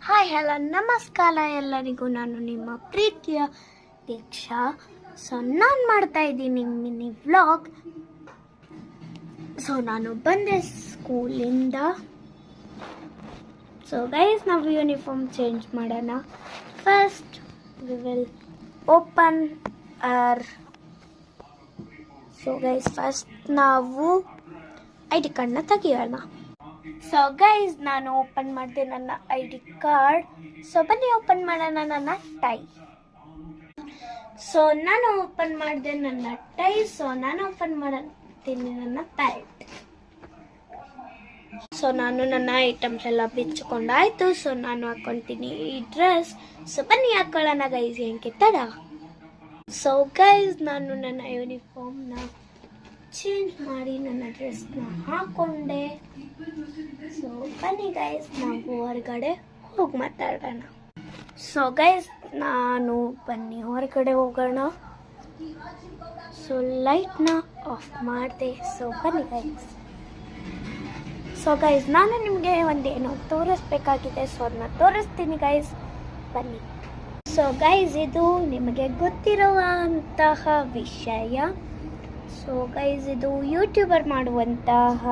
Hi hello ನಮಸ್ಕಾರ ಎಲ್ಲರಿಗೂ. ನಾನು ನಿಮ್ಮ ಪ್ರೀತಿಯ ದೀಕ್ಷಾ. ನಾನು ಮಾಡ್ತಾ ಇದ್ದೀನಿ ಮಿನಿ ವ್ಲಾಗ್. ನಾನು ಬಂದೆ ಸ್ಕೂಲಿಂದ. ಗೈಸ್, ನಾವು ಯೂನಿಫಾರ್ಮ್ ಚೇಂಜ್ ಮಾಡೋಣ. First we will open our guys first ನಾವು ಐ ಡಿ ಕಾರ್ಡ್ನ ತೆಗಿಯೋಣ. ಗೈಸ್, ನಾನು ಓಪನ್ ಮಾಡಿದೆ ನನ್ನ ಐ ಡಿ ಕಾರ್ಡ್. ಬನ್ನಿ ಓಪನ್ ಮಾಡೋಣ ನನ್ನ ಟೈ. ನಾನು ಓಪನ್ ಮಾಡಿದೆ ನನ್ನ ಟೈ. ನಾನು ಓಪನ್ ಮಾಡ್ತೀನಿ ನನ್ನ ಪ್ಯಾಂಟ್. ನಾನು ನನ್ನ ಐಟಮ್ಸ್ ಎಲ್ಲ ಬಿಚ್ಚಿಕೊಂಡಾಯ್ತು. ನಾನು ಹಾಕೊಳ್ತೀನಿ ಈ ಡ್ರೆಸ್. ಬನ್ನಿ ಹಾಕೊಳ್ಳೋಣ ಗೈಸ್, ಹೆಂಗೆ ತಡ. ಗೈಸ್, ನಾನು ನನ್ನ ಯೂನಿಫಾರ್ಮ್ನ ಚೇಂಜ್ ಮಾಡಿ ನನ್ನ ಡ್ರೆಸ್ನ ಹಾಕೊಂಡೆ. ಬನ್ನಿ ಗೈಸ್, ನಾವು ಹೊರಗಡೆ ಹೋಗಿ ಮಾತಾಡೋಣ. ಗೈಸ್, ನಾನು ಬನ್ನಿ ಹೊರಗಡೆ ಹೋಗೋಣ. ಲೈಟ್ನ ಆಫ್ ಮಾಡಿದೆ. ಬನ್ನಿ ಗೈಸ್. ಗೈಸ್, ನಾನು ನಿಮಗೆ ಒಂದೇನೋ ತೋರಿಸ್ಬೇಕಾಗಿದೆ. ಅದನ್ನ ತೋರಿಸ್ತೀನಿ ಗೈಸ್, ಬನ್ನಿ. ಗೈಸ್, ಇದು ನಿಮಗೆ ಗೊತ್ತಿರುವಂತಹ ವಿಷಯ. ಗೈಸ್, ಇದು ಯೂಟ್ಯೂಬರ್ ಮಾಡುವಂತಹ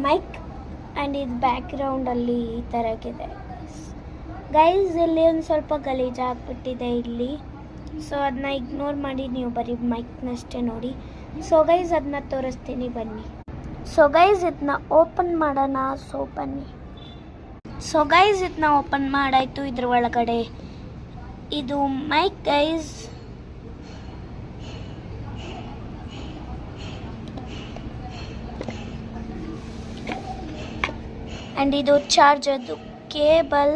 ಮೈಕ್. ಆ್ಯಂಡ್ ಇದು ಬ್ಯಾಕ್ಗ್ರೌಂಡಲ್ಲಿ ಈ ಥರಗಿದೆ ಗೈಸ್. ಇಲ್ಲಿ ಒಂದು ಸ್ವಲ್ಪ ಗಲೀಜಾಗ್ಬಿಟ್ಟಿದೆ ಇಲ್ಲಿ. ಅದನ್ನ ಇಗ್ನೋರ್ ಮಾಡಿ ನೀವು ಬರೀ ಮೈಕ್ನಷ್ಟೇ ನೋಡಿ. ಗೈಸ್, ಅದನ್ನ ತೋರಿಸ್ತೀನಿ ಬನ್ನಿ. ಗೈಸ್, ಇದನ್ನ ಓಪನ್ ಮಾಡೋಣ. ಬನ್ನಿ. ಗೈಸ್, ಇದನ್ನ ಓಪನ್ ಮಾಡಾಯಿತು. ಇದ್ರ ಒಳಗಡೆ ಇದು ಮೈಕ್ ಗೈಸ್. ಆ್ಯಂಡ್ ಇದು ಚಾರ್ಜರ್ದು ಕೇಬಲ್.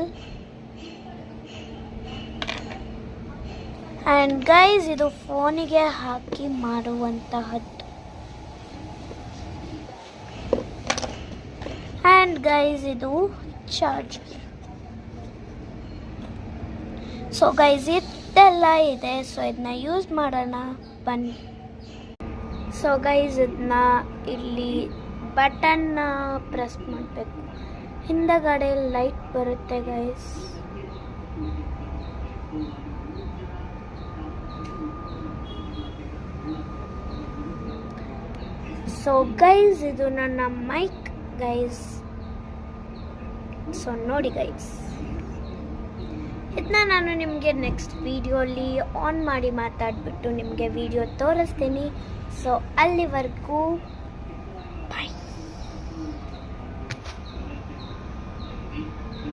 ಆ್ಯಂಡ್ ಗೈಸ್, ಇದು ಫೋನಿಗೆ ಹಾಕಿ ಮಾಡುವಂತಹದ್ದು. ಆ್ಯಂಡ್ ಗೈಸ್, ಇದು ಚಾರ್ಜರ್. ಗೈಸ್, ಇದೆಲ್ಲ ಇದೆ. ಇದನ್ನ ಯೂಸ್ ಮಾಡೋಣ ಬನ್ನಿ. ಗೈಸ್, ಇದನ್ನ ಇಲ್ಲಿ ಬಟನ್ನ ಪ್ರೆಸ್ ಮಾಡಬೇಕು. ಹಿಂದಗಡೆ ಲೈಟ್ ಬರುತ್ತೆ ಗೈಸ್. ಗೈಸ್, ಇದು ನನ್ನ ಮೈಕ್ ಗೈಸ್. ನೋಡಿ ಗೈಸ್, ಇದನ್ನ ನಾನು ನಿಮಗೆ ನೆಕ್ಸ್ಟ್ ವಿಡಿಯೋಲಿ ಆನ್ ಮಾಡಿ ಮಾತಾಡ್ಬಿಟ್ಟು ನಿಮಗೆ ವಿಡಿಯೋ ತೋರಿಸ್ತೀನಿ. ಅಲ್ಲಿವರೆಗೂ